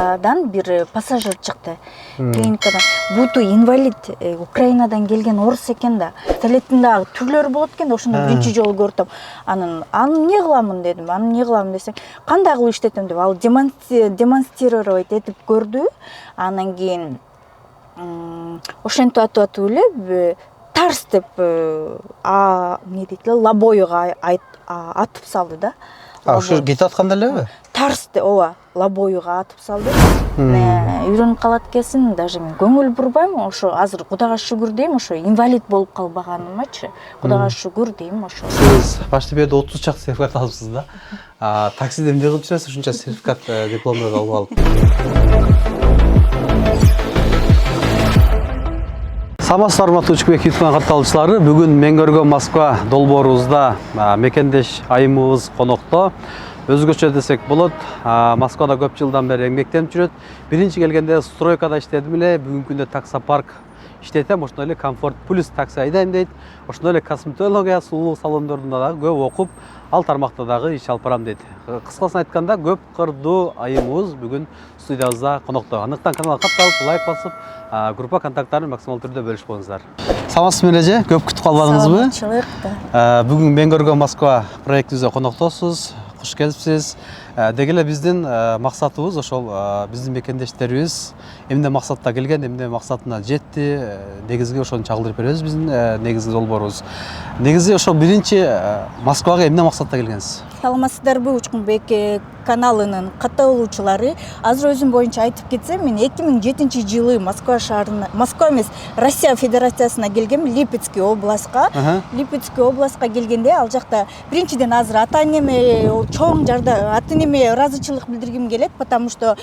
клиникадан бир пассажир чыкты. Клиникадан буту инвалид, Украинадан келген орус экен да. Пистолеттин дагы түрлөрү болот экен да, ошондо биринчи жолу көрдүм. Аны эмне кыламын дедим. Аны эмне кылам десем, кандай кылып иштетем деп ал демонстрировать этип көрдү. Анан кийин ошентип атып эле тарс деп эмне дейт эле, лобоюга атып салды да. Ошо кетип атканда элеби? Тарс деп, ооба, лобоюга атып салды. Үйрөнүп калат экенсиң, даже мен көңүл бурбайм, ошо азыр Кудайга шүгүр дейм, ошо инвалид болуп калбаганымачы. Кудайга шүгүр дейм ошо. Сиз башта берде 30 чакты сертификат алыпсыз да. Таксиде эмне кылып жүрөсүз ушунча сертификат дипломдорду алып алып? Саламатсызбы урматтуу Учкубек YouTube катталуучулары. Бүгүн мен көргөн Москва долбоорубузда мекендеш айымыбыз конокто. Өзгөчө десек болот. Москвада көп жылдан бери эмгектенип жүрөт. Биринчи келгенде стройкада иштедим эле, бүгүнкү күндө таксопарк иштетем, ошондой эле Комфорт Плюс такси айдайм дейт. Ошондой эле косметология, сулуу салондорунда дагы көп окуп, ал тармакта дагы иш алып барам дейт. Кыскасын айтканда, көп кырдуу айымыбыз бүгүн студиябызда конокто. Андыктан каналга катталып, лайк басып, группа контакттарын максимал түрдө бөлүшүп коюңуздар. Саламатсызбы Миража? Көп күтүп калбадыңызбы? Саламатчылык. Бүгүн мен көргөн Москва проектибизде коноктосуз. Куш келипсиз. Деги эле биздин максатыбыз ошол биздин мекендештерибиз эмне максатта келген, эмне максатына жетти, негизги ошону чагылдырып беребиз биздин негизги долбоорубуз. Негизи ошол биринчи Москвага эмне максатта келгенсиз? Саламатсыздарбы, Учкунбек каналынын катталуучулары. Азыр өзүм боюнча айтып кетсем, мен 2007-жылы Москва шаарына, Москва эмес, Россия Федерациясына келгем, Липецкий областка. Липецкий областка келгенде ал жакта биринчиден азыр ата-энеме чоң жардам, ата-энеме ыраазычылык билдиргим келет, потому что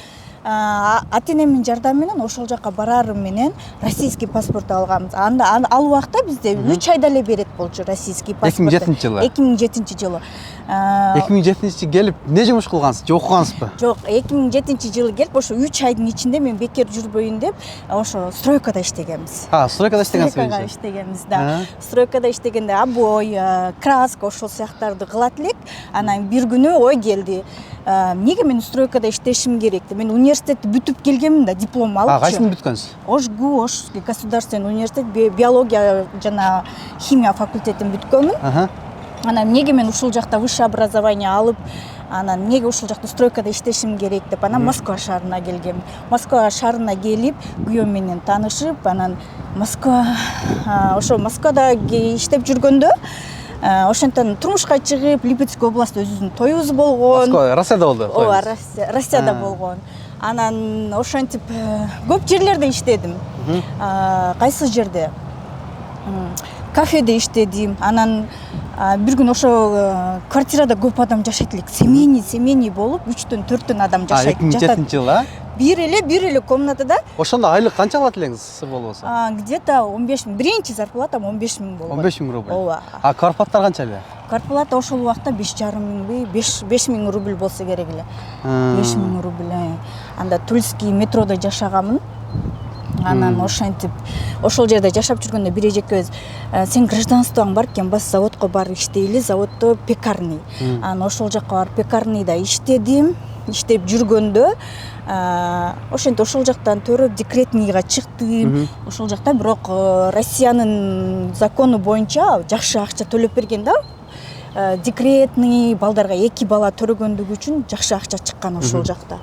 ата-энемдин жардамы менен ошол жака барарым менен российский паспорт алганбыз. Ал убакта бизде 3 айда эле берет болчу российский паспорт. 2007-жылы. 2007-жылы. 2007-жылы келип эмне жумуш кылгансыз? Же окугансызбы? Жок, 2007-жылы келип, ошо 3 айдын ичинде мен бекер жүрбөйүн деп, ошо стройкада иштегенбиз. Стройкада иштегенсиз. Стройкада иштегенбиз, да. Стройкада иштегенде обой, краска ошол сыяктарды кылат элек. Анан бир күнү ой келди. Эмнеге мен стройкада иштешим керек деп. Мен университетти бүтүп келгемин да, диплом алып. Кайсыны бүткөнсүз? ОШГУ, Ошский государственный университет, биология жана химия факультетин бүткөнмүн. Анан эмнеге мен ушул жакта высшее образование алып, анан эмнеге ушул жакта стройкада иштешим керек деп, анан Москва шаарына келгем. Москва шаарына келип, күйөөм менен таанышып, анан Москвада иштеп жүргөндө, ошентен турмушка чыгып, Липецкий областта өзүбүздүн тоюбуз болгон. Москва, Россияда болду. Ооба, Россияда болгон. Анан ошентип көп жерлерде иштедим. Кайсы жерде? Кафеде иштедим. Анан бир күн ошо квартирада көп адам жашайт элек. Семейный болуп, 3төн 4төн адам жашайт. 2007-жылы, Бир эле комнатада. Ошондо айлык канча алат элеңиз, сыр болбосо? Где-то 15 000. Биринчи зарплатам 15 000 болгон. 15 000 рубль. Ооба. Квартплата канча эле? Квартплата ошол убакта 5,5 миңби, 5 000 рубль болсо керек эле. 5 000 рубль. Анда Тульский метрода жашаганмын. Анан ошентип, ошол жерде жашап жүргөндө бир эжекебиз, сен гражданствоң бар экен, бас заводко бар иштейли, заводдо пекарный. Анан ошол жакка барып пекарныйда иштедим. Иштеп жүргөндө, ошентип ошол жактан төрөп декретныйга чыктым. Ошол жакта бирок Россиянын закону боюнча жакшы акча төлөп берген да. Декретный балдарга 2 бала төрөгөндүгү үчүн жакшы акча чыккан ошол жакта.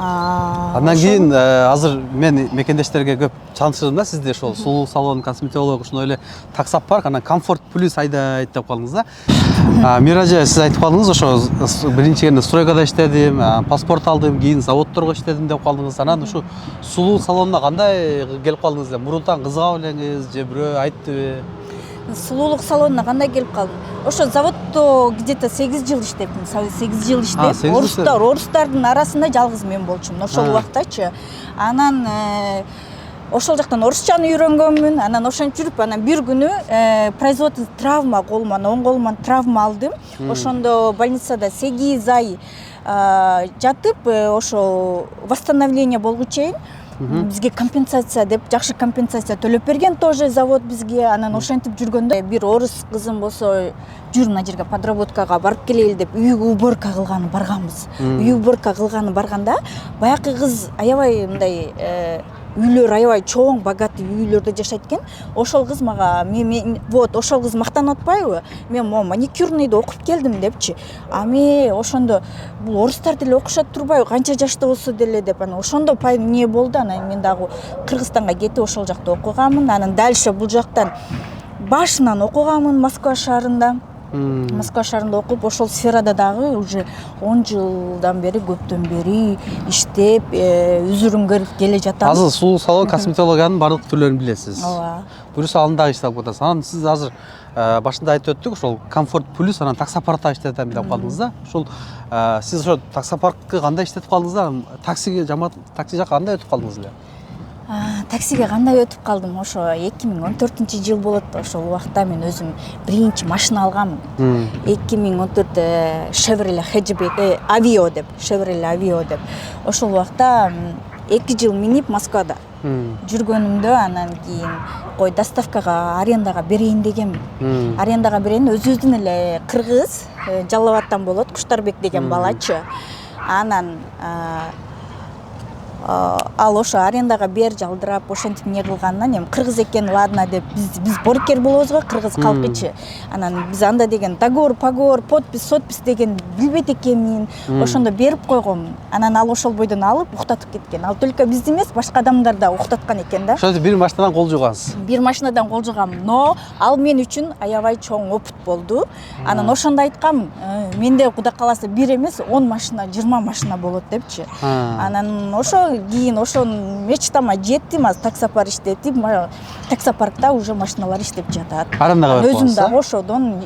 Андан кийин азыр мен мекендештерге көп чаңчырдым да, сизде ошол сулуу салон, косметолог, ошондой эле таксопарк, анан Комфорт Плюс айдайт деп калдыңыз да. Миража, сиз айтып калдыңыз, ошо биринчи келгенде стройкада иштедим, паспорт алдым, кийин заводдорго иштедим деп калдыңыз. Анан ушу сулуу салонуна кандай келип калдыңыз? Мурунтан кызыга белеңиз же бирөө айттыбы? Сулуулук салонуна кандай келип калдым? Ошо заводдо где-то 8 жыл иштептим. 8 жыл иштеп, орустардын арасында жалгыз мен болчумун ошол убактачы. Анан ошол жактан орусчаны үйрөнгөнмүн. Анан ошентип жүрүп, анан бир күнү производственный травма колуман, оң колуман травма алдым. Ошондо больницада 8 ай жатып, ошо восстановление болгучу чейин бизге компенсация деп жакшы компенсация төлөп берген тоже завод бизге. Анан ошентип жүргөндө бир орус кызым болсо жүр мына жерге подработкага барып келели деп үйгө уборка кылганы барганбыз. Үй уборка кылганы барганда баягы кыз аябай мындай үйлөр аябай чоң, богатый үйлөрдө жашайт экен. Ошол кыз мага вот ошол кыз мактанып атпайбы? Мен могу маникюрныйды окуп келдим депчи. Ами ошондо бул орустар деле окушат турбайбы? Канча жашта болсо деле деп анан ошондо эмне болду. Анан мен дагы Кыргызстанга кетип ошол жакта окуганмын. Анан дальше бул жактан башынан окуганмын Москва шаарында. Москва шаарында окуп, ошол сферада дагы уже 10 жылдан бери, көптөн бери иштеп, үзүрүнгөрүп келе жатам. Азыр суу салон косметологиянын барлык түрлөрүн билесиз. Ооба. Плюс анын дагы иштеп атасыз. Анан сиз азыр башында айтып өттүк, ошол комфорт плюс анан таксопаркта иштетем деп калдыңыз да. Ошол сиз ошо таксопаркты кандай иштетип калдыңыз да? Таксиге такси жакка кандай өтүп калдыңыз эле? Таксиге кандай өтүп калдым? Ошо 2014-жыл болот. Ошол убакта мен өзүм биринчи машина алганмын. 2014 Chevrolet Hatchback Aveo деп, Chevrolet Aveo деп. Ошол убакта 2 жыл минип Москвада жүргөнүмдө анан кийин кой доставкага арендага берейин дегенмин. Арендага берейин, өзүбүздүн эле кыргыз Жалал Абадтан болот, Куштарбек деген балачы. Анан ал ошо арендага бер жалдырап ошентип эмне кылгандан эми кыргыз экен, ладно деп биз боркер болобуз го, кыргыз калкычы. Анан биз анда деген договор, подпись, сотпись деген билбейт экенмин. Ошондо берип койгом. Анан ал ошол бойдон алып уктатып кеткен. Ал только бизди эмес, башка адамдар да уктаткан экен да. Ошондо бир машинадан кол жугансыз. Бир машинадан кол жугам, но ал мен үчүн аябай чоң опыт болду. Анан ошондо айткам, менде кудай кааласа бир эмес 10 машина, 20 машина болот депчи. Анан ошо кийин ошонун мечтама жеттим, аз таксопарк иштетип, таксопаркта уже машиналар иштеп жатат. Арендага берип өзүм дагы ошодон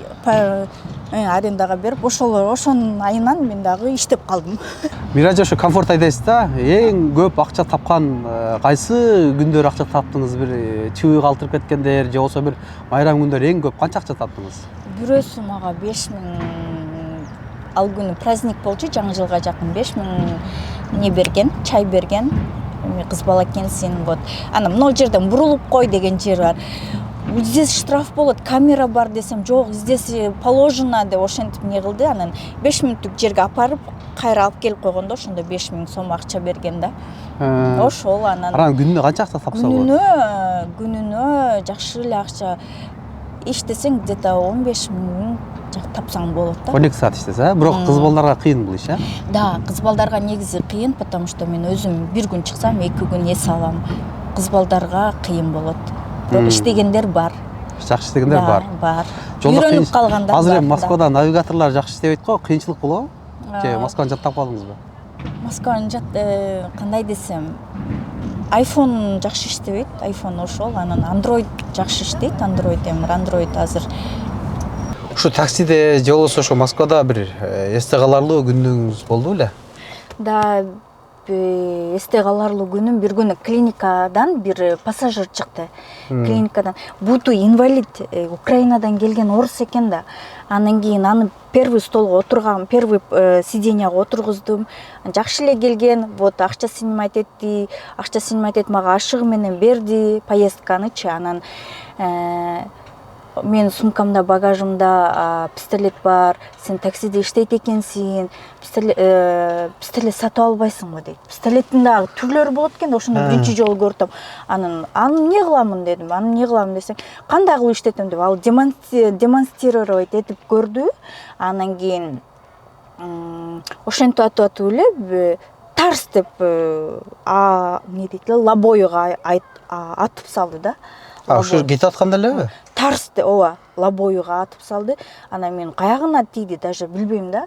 арендага берип, ошонун айынан мен дагы иштеп калдым. Миража, ошо комфорт айдайсыз да, эң көп акча тапкан кайсы күндөр акча таптыңыз? Бир чыбык калтырып кеткендер же болсо бир майрам күндөр эң көп канча акча таптыңыз? Бирөөсү мага 5000, ал күнү праздник болчу, жаңы жылга жакын 5000 не берген, чай берген. Кыз бала экенсиң, вот. Анан мына жерден бурулуп кой деген жер бар. Здесь штраф болот, камера бар десем, жок, здесь положено деп ошентип эмне кылды. Анан 5 мүнөттүк жерге апарып, кайра алып келип койгондо ошондо 5000 сом акча берген да. Ошол анан. Анан күнүнө канча акча тапса болот? Күнүнө жакшы эле акча иштесең где-то 15 000 тапсаң болот да. 12 саат иштесе, бирок кыз балдарга кыйын бул иш, э? Да, кыз балдарга негизи кыйын, потому что мен өзүм бир күн чыксам, 2 күн эс алам. Кыз балдарга кыйын болот. Бирок иштегендер бар. Жакшы иштегендер бар. Бар. Үйрөнүп калгандар бар. Азыр эми Москвада навигаторлор жакшы иштебейт го, кыйынчылык болобу? Же Москваны жаттап калдыңызбы? Москваны кандай десем, iPhone жакшы иштебейт, iPhone ошол, анан Android жакшы иштейт, Android азыр. Ушу таксиде же болбосо ошо Москвада бир эсте каларлуу күнүңүз болду беле? Да, эсте каларлуу күнүм бир күнү клиникадан бир пассажир чыкты. Клиникадан буту инвалид, Украинадан келген орус экен да. Анан кийин аны первый столго отурган, первый сиденьяга отургуздум. Жакшы эле келген, вот акча снимать этти, мага ашыгы менен берди поездканычы. Анан мен сумкамда, багажымда пистолет бар, сен таксиде иштейт экенсиң, пистолет сатып албайсың го дейт. Пистолеттин дагы түрлөрү болот экен, ошондо биринчи жолу көрдүм. Анан эмне кыламын дедим, эмне кыламын десең, кандай кылып иштетем деп, ал демонстрировать этип көрдү. Анан кийин ошентип атып эле тарс деп эмне дейт эле, лобоюга атып салды да. Ошо кетип атканда элеби? Тарс деп, ооба, лобоюга атып салды. Анан мен каягына тийди, даже билбейм да.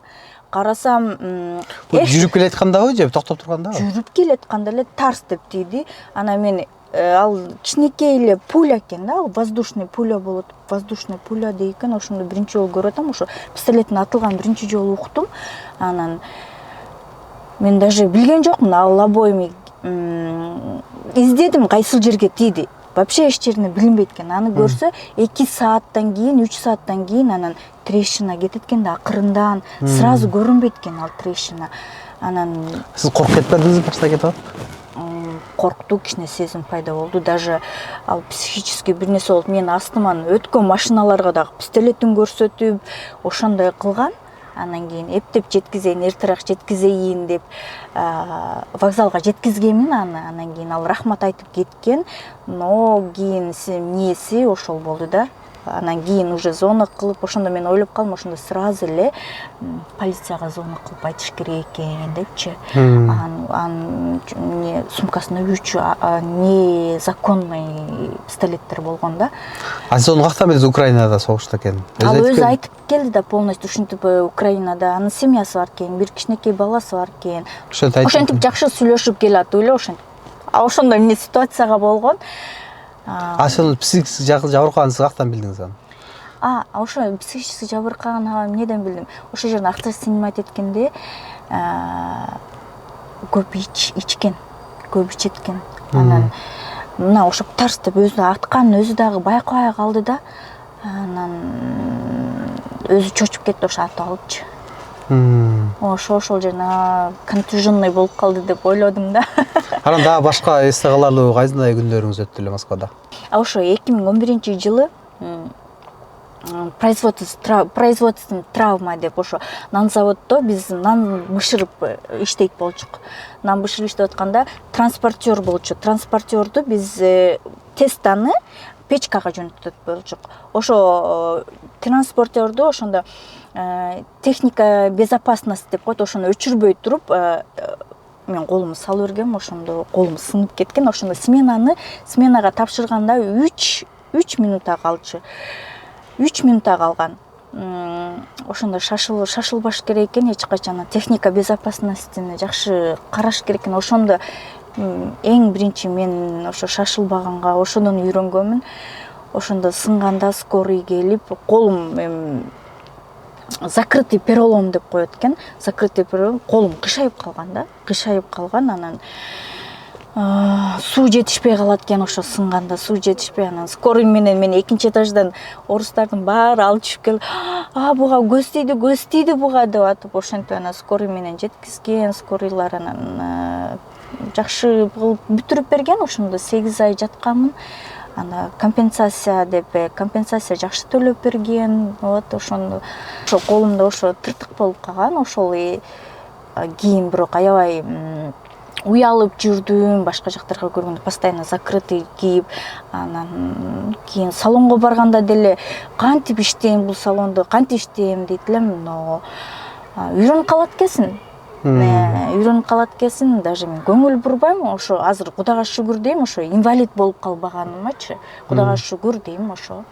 Карасам, жүрүп келаткандабы же токтоп тургандабы? Жүрүп келатканда эле тарс деп тийди. Анан мен ал кичинекей эле пуля экен да, ал воздушный пуля болот. Воздушный пуля дейкен, ошондо биринчи жолу көрүп атам, ошо пистолеттин атылган биринчи жолу уктум. Анан мен даже билген жокмун, ал лобоюм издедим кайсыл жерге тийди. Вообще эч жерине билинбейт экен. Аны көрсө 2 сааттан кийин, 3 сааттан кийин анан трещина кетет экен да, акырындан сразу көрүнбөйт экен ал трещина. Анан сиз коркуп кетпедиңизби башта кетип? корктуу, кичине сезим пайда болду. Даже ал психический бир нерсе болуп, менин астыман өткөн машиналарга дагы пистолетин көрсөтүп, ошондой кылган. Анан кийин эптеп жеткизейин, эртерээк жеткизейин деп вокзалга жеткизгенмин аны. Анан кийин ал рахмат айтып кеткен, но кийин эмнеси ошол болду да. Анан кийин уже звонок кылып, ошондо мен ойлоп калдым, ошондо сразу эле полицияга звонок кылып айтыш керек экен депчи. Не сумкасында 3 незаконный пистолеттер болгон да. А сиз ону кактан билесиз? Украинада согушта экен. Ал өзү айтып келди да, полностью ушинтип Украинада анын семьясы бар экен, бир кичинекей баласы бар экен. Ошентип жакшы сүйлөшүп келатып эле ошентип. Ошондой эмне ситуацияга болгон. Сиз психически жабыркаганыңызды кактан билдиңиз аны? Ошо психически жабыркаган эмнеден билдим? Ошол жерден актер снимать эткенде көп ичкен, көп ичеткен. Анан мына ошо тарс деп өзү атканын өзү дагы байкабай калды да. Анан өзү чочуп кетти, ошо атып алыпчы. Ошол жерден контуженный болуп калды деп ойлодум да. Анан дагы башка эсте каларлуу кайсындай күндөрүңүз өттү эле Москвада? Ошо 2011-жылы производственный травма деп ошо нан заводдо биз нан бышырып иштейт болчук. Нан бышырып иштеп атканда транспортер болчу. Транспортерду биз тестаны печкага жөнөтөт болчук. Ошо транспортерду ошондо техника безопасность деп коет, ошону өчүрбөй туруп мен колумду салып бергем, ошондо колум сынып кеткен. Ошондо сменага тапшырганда 3 минутта калчу. 3 минутта калган. Ошондо шашылбаш керек экен, эч качан техника безопасностьтине жакшы караш керек экен. Ошондо эң биринчи мен ошо шашылбаганга ошондон үйрөнгөнмүн. Ошондо сынганда скорый келип, колум закрытый перелом деп коет экен. Закрытый перелом, колум кышайып калган да. Кышайып калган, анан суу жетишпей калат экен, ошо сынганда суу жетишпей, анан скорый менен мени экинчи этаждан орустардын баары алып түшүп келип, буга көз тийди буга деп атып, ошентип анан скорый менен жеткизген. Скорыйлар анан жакшы кылып бүтүрүп берген. Ошондо 8 ай жатканмын. Ана компенсация жакшы төлөп берген. Вот ошондо ошо колумда ошо тыртык болуп калган. Ошол кийин бирок аябай уялып жүрдүм, башка жактарга көргөндө постоянно закрытый кийип. Анан кийин салонго барганда деле кантип иштейм бул салондо, кантип иштейм дейт элем, но үйрөнүп калат экенсиң. Үйрөнүп калат экенсиң, даже мен көңүл бурбайм. Ошо азыр Кудайга шүгүр дейм, ошо инвалид болуп калбаганымачы. Кудайга шүгүр дейм ошо.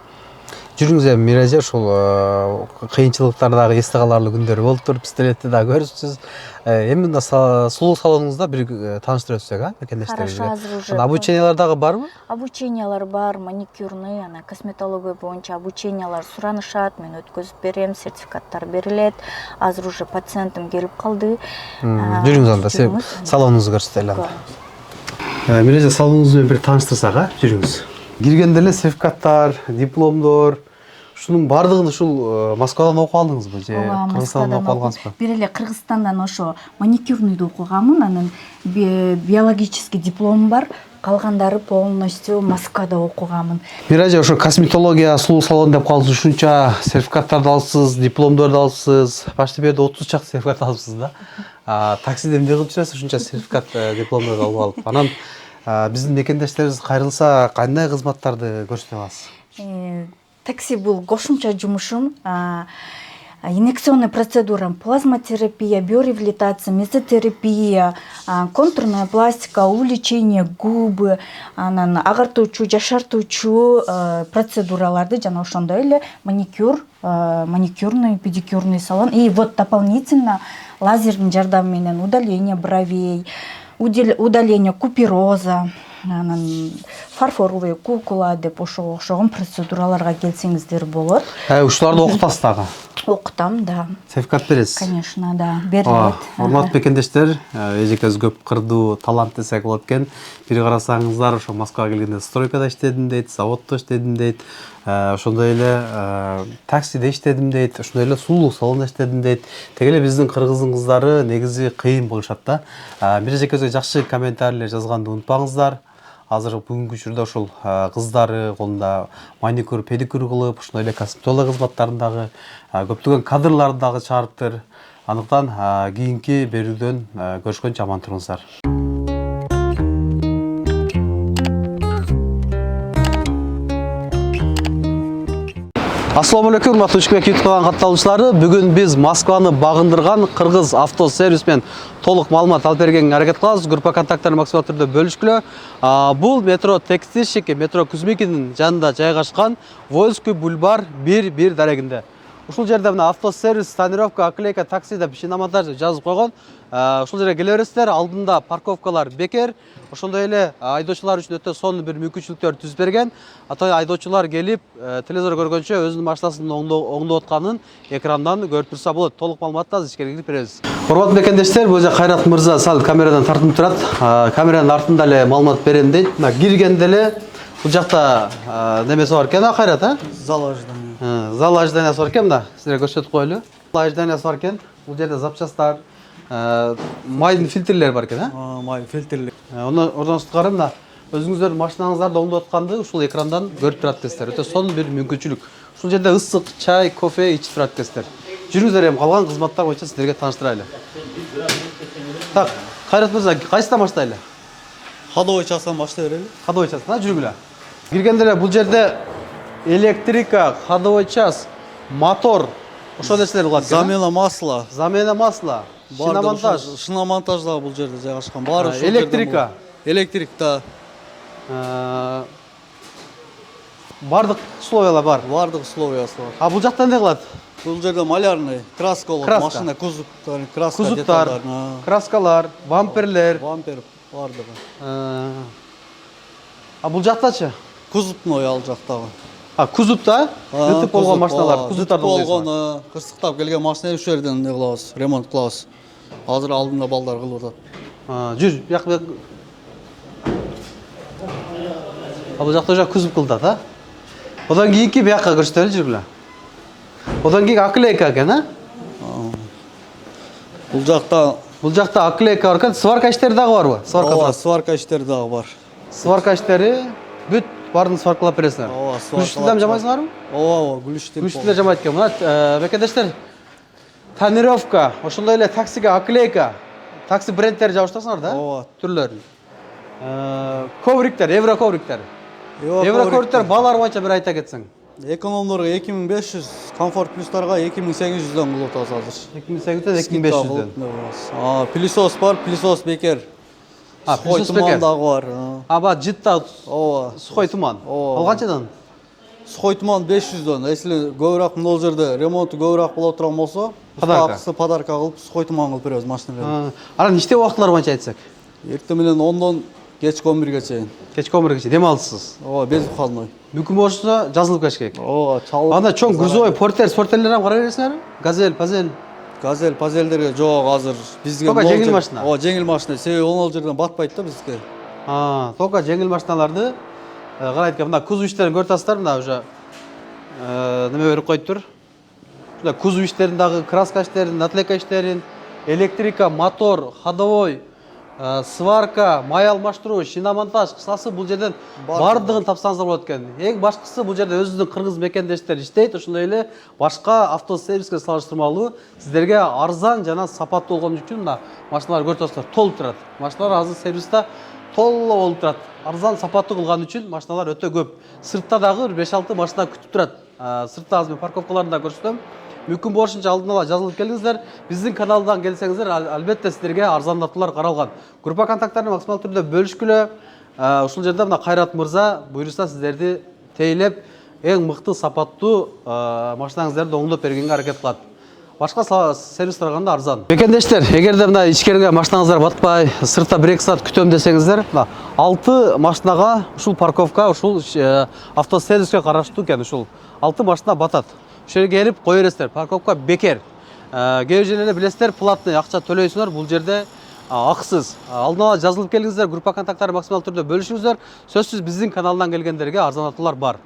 Жүрүңүз эми Миража, ошол кыйынчылыктардагы эсте каларлуу күндөр болуптур, пистолетти да көрүпсүз. Эми мында сулуу салонуңузда бир тааныштырып өтсөк, мекендештерибизге. Обучениялар дагы барбы? Обучениялар бар, маникюрный, ана косметология боюнча обучениялар суранышат, мен өткөзүп берем, сертификаттар берилет. Азыр уже пациентим келип калды. Жүрүңүз анда, салонуңузду көрсөтөлү. Миража, салонуңузду менен бир тааныштырсак, жүрүңүз. Киргенде эле сертификаттар, дипломдор, ушунун баардыгын ушул Москвадан окуп алдыңызбы же Кыргызстандан окуп алгансызбы? Бир эле Кыргызстандан ошо маникюрныйды окуганмын, анан биологический диплом бар, калгандары полностью Москвада окуганмын. Миража, ошо косметология, сулуу салон деп калдыңыз, ушунча сертификаттарды алыпсыз, дипломдорду алыпсыз, почти бир 30 чакты сертификат алыпсыз да. Таксиде эмне кылып жүрөсүз ушунча сертификат, дипломдорду алып алып? Анан биздин мекендештерибиз кайрылса кандай кызматтарды көрсөтө аласыз? Такси бул кошумча жумушум. Инъекционная процедура, плазмотерапия, биоревилитация, мезотерапия, контурная пластика, увеличение губы, анан агартуучу, жашартуучу процедураларды жана ошондой эле маникюр, маникюрный, педикюрный салон. И вот дополнительно лазердин жардамы менен удаление бровей, удаление купероза, анан фарфоровый кукла деп ошого окшогон процедураларга келсеңиздер болот. Ушуларды окутасыз дагы? Окутам, да. Сертификат бересиз? Конечно, да, берилет. Урматтуу мекендештер, эжекебиз көп кырдуу талант десек болот экен. Бир карасаңыздар, ошо Москвага келгенде стройкада иштедим дейт, заводдо иштедим дейт, ошондой эле таксиде иштедим дейт, ошондой эле сулуулук салонунда иштедим дейт. Теги эле биздин кыргыздын кыздары негизи кыйын болушат да. Бир эжекебизге жакшы комментарийлер жазганды унутпаңыздар. Азыр бүгүнкү учурда ошол кыздары колунда маникюр, педикюр кылып, ошондой эле косметология кызматтарындагы көптөгөн кадрларды дагы чыгарыптыр. Андыктан кийинки берүүдөн көрүшкөнчө аман туруңуздар. Ассаламу алейкум, урматтуу Учкебек YouTube каналынын катталуучулары. Бүгүн биз Москваны багындырган кыргыз автосервис менен толук маалымат алып бергенге аракет кылабыз. Группа контакттарын максималдуу түрдө бөлүшкүлө. Бул метро Текстильщики, метро Кузьмикинин жанында жайгашкан Вольский бульвар 1-1 дарегинде. Ушул жерде мына автосервис, тонировка, оклейка, такси деп шиномонтаж жазып койгон. Ушул жерге келе бересиздер. Алдында парковкалар бекер. Ошондой эле айдоочулар үчүн өтө сонун бир мүмкүнчүлүктөр түзүп берген. Ата айдоочулар келип, телевизор көргөнчө өзүнүн машинасынын оңдоп атканын экрандан көрүп турса болот. Толук маалыматты азыр ичкери кирип беребиз. Урматтуу мекендештер, бул жерде Кайрат мырза сал камерадан тартынып турат. Камеранын артында эле маалымат берем дейт. Мына киргенде эле бул жакта немеси бар экен, Кайрат, Зал ожидания. Зал ожиданиясы бар экен, мына силерге көрсөтүп коелу. Зал ожиданиясы бар экен. Бул жерде запчасттар, майдын фильтрлери бар экен, Май фильтрлер. Ордон сырткары мына өзүңүздөрдүн машинаңыздарды оңдоп атканды ушул экрандан көрүп турат экенсиздер. Өтө сонун бир мүмкүнчүлүк. Ушул жерде ысык чай, кофе ичип турат экенсиздер. Жүрүңүздөр, эми калган кызматтар боюнча сиздерге тааныштырайлы. Так, Кайрат мырза, кайсыдан баштайлы? Ходовой частан баштай берели. Ходовой частан, жүргүлө. Киргенде эле бул жерде электрика, ходовой час, мотор, ошол нерселер кылат экен. Замена масла. Замена масла, шиномонтаж, Шиномонтаж да бул жерде жайгашкан. Баары ушул электрика. Электрик да. Бардык условиялар бар. Бардык условиясы бар. Бул жакта эмне кылат? Бул жерде малярный, краска болот, Краска. машина кузовтар, краска Кузуптар, деталдар, краскалар, бамперлер. бампер бардыгы. Бул жактачы? Кузовной ал жактагы. Кузупта ытып болгон машиналар, кузуптарды болгон, кырсыктап келген машина ушул жерден эмне кылабыз, ремонт кылабыз. Азыр алдында балдар кылып атат. Жүр, бияк. Бул жакта уже кузуп кылдат, Одан кийинки бияка көрсөтөлү, жүргүлө. Одан кийин оклейка экен, Бул жакта оклейка бар экен, сварка иштери дагы барбы? сварка иштери дагы бар. Сварка иштери бүт баарын сваркалап бересиңер. Күчтү дам жамайсыңарбы? Ооба, күчтү. Күчтү да жамайт экен. Мына мекендештер, тонировка, ошондой эле таксиге оклейка, такси брендтери жабыштырсыңар да? Ооба. Түрлөрүн. Ковриктер, евро ковриктер. Евро ковриктер баалар боюнча бир айта кетсең. Экономдорго 2500, комфорт плюстарга 2800дөн кылып атабыз азыр. 2800дөн 2500дөн. Пылесос бар, пылесос бекер. Пылесос бекер дагы бар. Аба жытта Ооба. сухой туман. Ал канчадан? Сухой туман 500дөн. Если көбүрөөк мына жерде ремонту көбүрөөк боло турган болсо, подарка кылып, сухой туман кылып беребиз машиналерге. Анан иштөө убактылары боюнча айтсак? Эртең менен 10дон кечки 11ге чейин. Кечки 11ге чейин дем алысыз. Ооба, без выходной. Мүмкүн болсо жазылып келиш керек. Ооба, чалып. Анда чоң грузовой спортерлерди кара бересиңерби? Газель, пазель. Газель, пазелдерге жок азыр бизге. Только жеңил машина. Ооба, жеңил машина. Себеби ол жерден батпайт да бизге. Только жеңил машиналарды карайт экен. Мына кузов иштерин көрүп атасыздар, мына уже неме берип коюптур. Мына кузов иштерин дагы, краска иштерин, наклейка иштерин, электрика, мотор, ходовой, сварка, май алмаштыруу, шиномонтаж, кысасы бул жерден бардыгын тапсаңыздар болот экен. Эң башкысы бул жерде өзүнүн кыргыз мекендештер иштейт, ошондой эле башка автосервиске салыштырмалуу сиздерге арзан жана сапаттуу болгон үчүн мына машиналар көрүп атасыздар, толуп турат. Машиналар азыр сервиста толо болуп турат. Арзан сапаттуу кылган үчүн машиналар өтө көп. Сыртта дагы 5-6 машина күтүп турат. Сыртта азыр мен парковкаларында көрсөтөм. Мүмкүн болушунча алдын ала жазылып келиңиздер. Биздин каналдан келсеңиздер, албетте сиздерге арзандатуулар каралган. Группа контакттарын максималдуу түрдө бөлүшкүлө. Ушул жерде мына Кайрат мырза буйруса сиздерди тейлеп, эң мыкты сапаттуу машинаңыздарды оңдоп бергенге аракет кылат. башка сервистер караганда арзан. Мекендештер, эгерде мына ичкерге машинаңыздар батпай, сыртта 1-2 саат күтөм десеңиздер, мына 6 машинага ушул парковка, ушул автосервиске караштуу экен, ушул 6 машина батат. Ошол жерге келип кое бересиздер, парковка бекер. Кээ бир жерлерде билесиздер, платный акча төлөйсүңөр, бул жерде акысыз. Алдын ала жазылып келиңиздер, группа контакттары максималдуу түрдө бөлүшүңүздөр. Сөзсүз биздин каналдан келгендерге арзандатуулар бар.